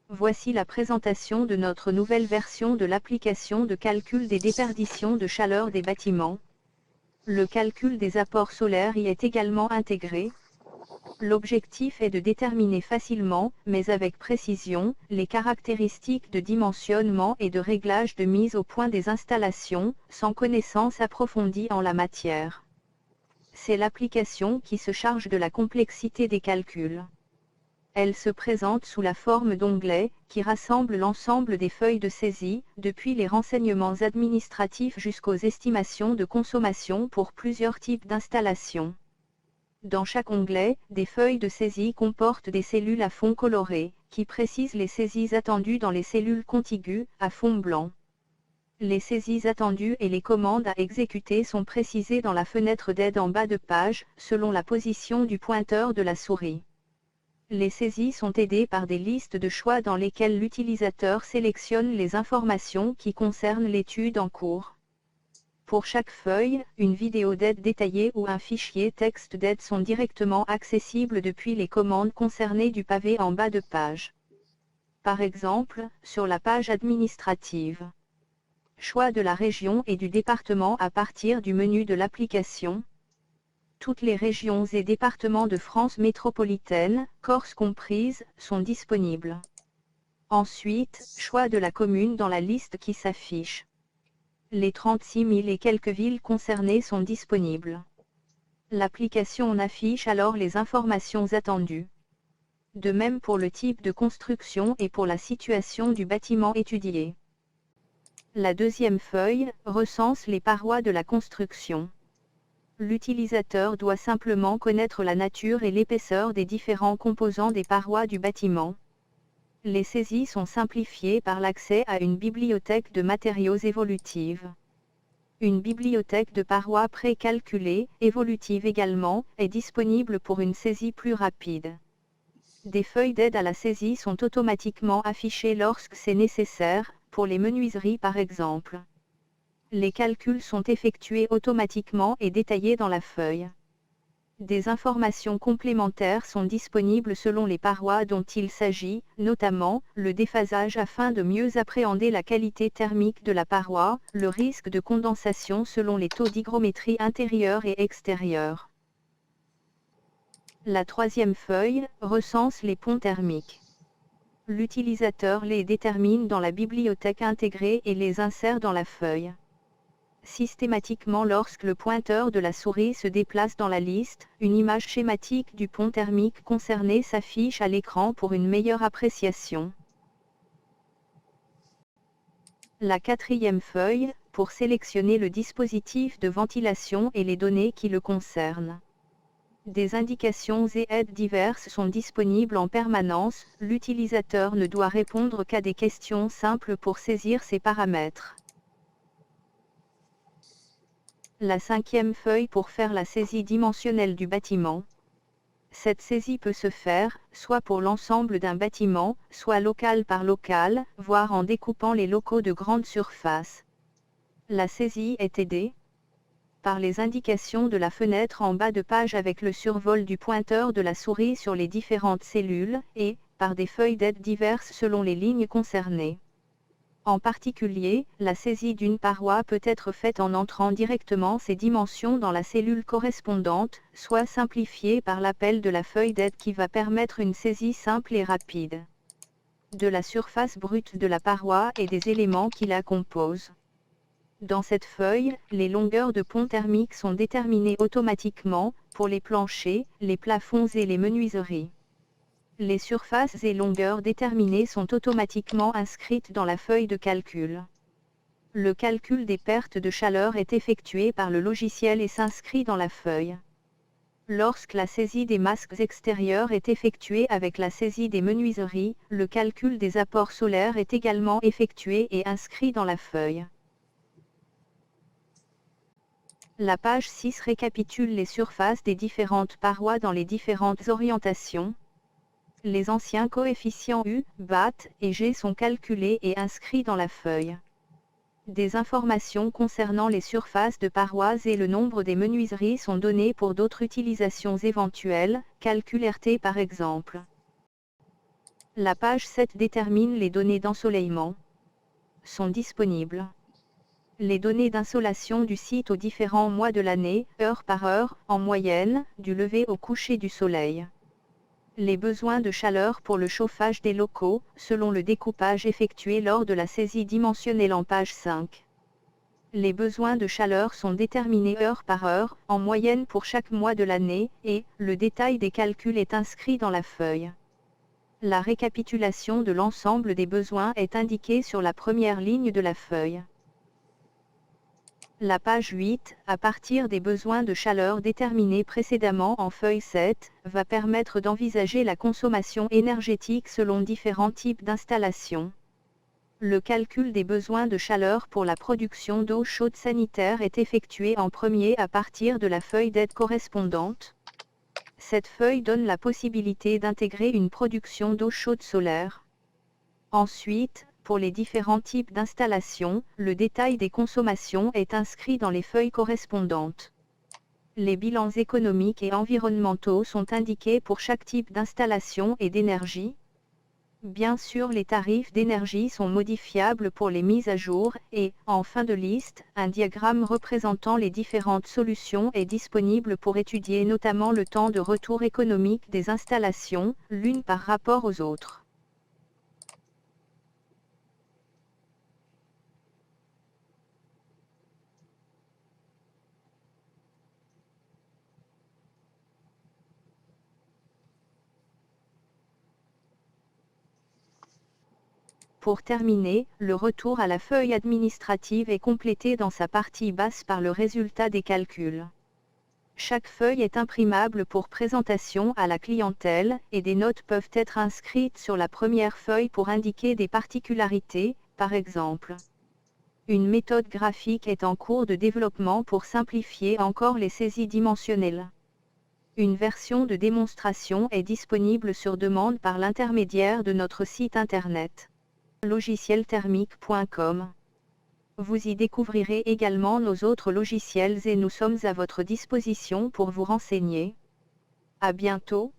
Voici la présentation de notre nouvelle version de l'application de calcul des déperditions de chaleur des bâtiments. Le calcul des apports solaires y est également intégré. L'objectif est de déterminer facilement, mais avec précision, les caractéristiques de dimensionnement et de réglage de mise au point des installations, sans connaissance approfondie en la matière. C'est l'application qui se charge de la complexité des calculs. Elle se présente sous la forme d'onglets, qui rassemblent l'ensemble des feuilles de saisie, depuis les renseignements administratifs jusqu'aux estimations de consommation pour plusieurs types d'installations. Dans chaque onglet, des feuilles de saisie comportent des cellules à fond coloré, qui précisent les saisies attendues dans les cellules contiguës, à fond blanc. Les saisies attendues et les commandes à exécuter sont précisées dans la fenêtre d'aide en bas de page, selon la position du pointeur de la souris. Les saisies sont aidées par des listes de choix dans lesquelles l'utilisateur sélectionne les informations qui concernent l'étude en cours. Pour chaque feuille, une vidéo d'aide détaillée ou un fichier texte d'aide sont directement accessibles depuis les commandes concernées du pavé en bas de page. Par exemple, sur la page administrative. Choix de la région et du département à partir du menu de l'application. Toutes les régions et départements de France métropolitaine, Corse comprise, sont disponibles. Ensuite, choix de la commune dans la liste qui s'affiche. Les 36 000 et quelques villes concernées sont disponibles. L'application affiche alors les informations attendues. De même pour le type de construction et pour la situation du bâtiment étudié. La deuxième feuille recense les parois de la construction. L'utilisateur doit simplement connaître la nature et l'épaisseur des différents composants des parois du bâtiment. Les saisies sont simplifiées par l'accès à une bibliothèque de matériaux évolutive. Une bibliothèque de parois pré-calculée, évolutive également, est disponible pour une saisie plus rapide. Des feuilles d'aide à la saisie sont automatiquement affichées lorsque c'est nécessaire, pour les menuiseries par exemple. Les calculs sont effectués automatiquement et détaillés dans la feuille. Des informations complémentaires sont disponibles selon les parois dont il s'agit, notamment, le déphasage afin de mieux appréhender la qualité thermique de la paroi, le risque de condensation selon les taux d'hygrométrie intérieur et extérieur. La troisième feuille recense les ponts thermiques. L'utilisateur les détermine dans la bibliothèque intégrée et les insère dans la feuille. Systématiquement lorsque le pointeur de la souris se déplace dans la liste, une image schématique du pont thermique concerné s'affiche à l'écran pour une meilleure appréciation. La quatrième feuille, pour sélectionner le dispositif de ventilation et les données qui le concernent. Des indications et aides diverses sont disponibles en permanence, l'utilisateur ne doit répondre qu'à des questions simples pour saisir ces paramètres. La cinquième feuille pour faire la saisie dimensionnelle du bâtiment. Cette saisie peut se faire, soit pour l'ensemble d'un bâtiment, soit local par local, voire en découpant les locaux de grande surface. La saisie est aidée par les indications de la fenêtre en bas de page avec le survol du pointeur de la souris sur les différentes cellules, et par des feuilles d'aide diverses selon les lignes concernées. En particulier, la saisie d'une paroi peut être faite en entrant directement ses dimensions dans la cellule correspondante, soit simplifiée par l'appel de la feuille d'aide qui va permettre une saisie simple et rapide. De la surface brute de la paroi et des éléments qui la composent. Dans cette feuille, les longueurs de pont thermique sont déterminées automatiquement, pour les planchers, les plafonds et les menuiseries. Les surfaces et longueurs déterminées sont automatiquement inscrites dans la feuille de calcul. Le calcul des pertes de chaleur est effectué par le logiciel et s'inscrit dans la feuille. Lorsque la saisie des masques extérieurs est effectuée avec la saisie des menuiseries, le calcul des apports solaires est également effectué et inscrit dans la feuille. La page 6 récapitule les surfaces des différentes parois dans les différentes orientations. Les anciens coefficients U, BAT et G sont calculés et inscrits dans la feuille. Des informations concernant les surfaces de parois et le nombre des menuiseries sont données pour d'autres utilisations éventuelles, calcul RT par exemple. La page 7 détermine les données d'ensoleillement. Sont disponibles les données d'insolation du site aux différents mois de l'année, heure par heure, en moyenne, du lever au coucher du soleil. Les besoins de chaleur pour le chauffage des locaux, selon le découpage effectué lors de la saisie dimensionnelle en page 5. Les besoins de chaleur sont déterminés heure par heure, en moyenne pour chaque mois de l'année, et le détail des calculs est inscrit dans la feuille. La récapitulation de l'ensemble des besoins est indiquée sur la première ligne de la feuille. La page 8, à partir des besoins de chaleur déterminés précédemment en feuille 7, va permettre d'envisager la consommation énergétique selon différents types d'installations. Le calcul des besoins de chaleur pour la production d'eau chaude sanitaire est effectué en premier à partir de la feuille d'aide correspondante. Cette feuille donne la possibilité d'intégrer une production d'eau chaude solaire. Ensuite, pour les différents types d'installations, le détail des consommations est inscrit dans les feuilles correspondantes. Les bilans économiques et environnementaux sont indiqués pour chaque type d'installation et d'énergie. Bien sûr, les tarifs d'énergie sont modifiables pour les mises à jour et, en fin de liste, un diagramme représentant les différentes solutions est disponible pour étudier notamment le temps de retour économique des installations, l'une par rapport aux autres. Pour terminer, le retour à la feuille administrative est complété dans sa partie basse par le résultat des calculs. Chaque feuille est imprimable pour présentation à la clientèle, et des notes peuvent être inscrites sur la première feuille pour indiquer des particularités, par exemple. Une méthode graphique est en cours de développement pour simplifier encore les saisies dimensionnelles. Une version de démonstration est disponible sur demande par l'intermédiaire de notre site internet. logicielthermique.com. Vous y découvrirez également nos autres logiciels et nous sommes à votre disposition pour vous renseigner. À bientôt.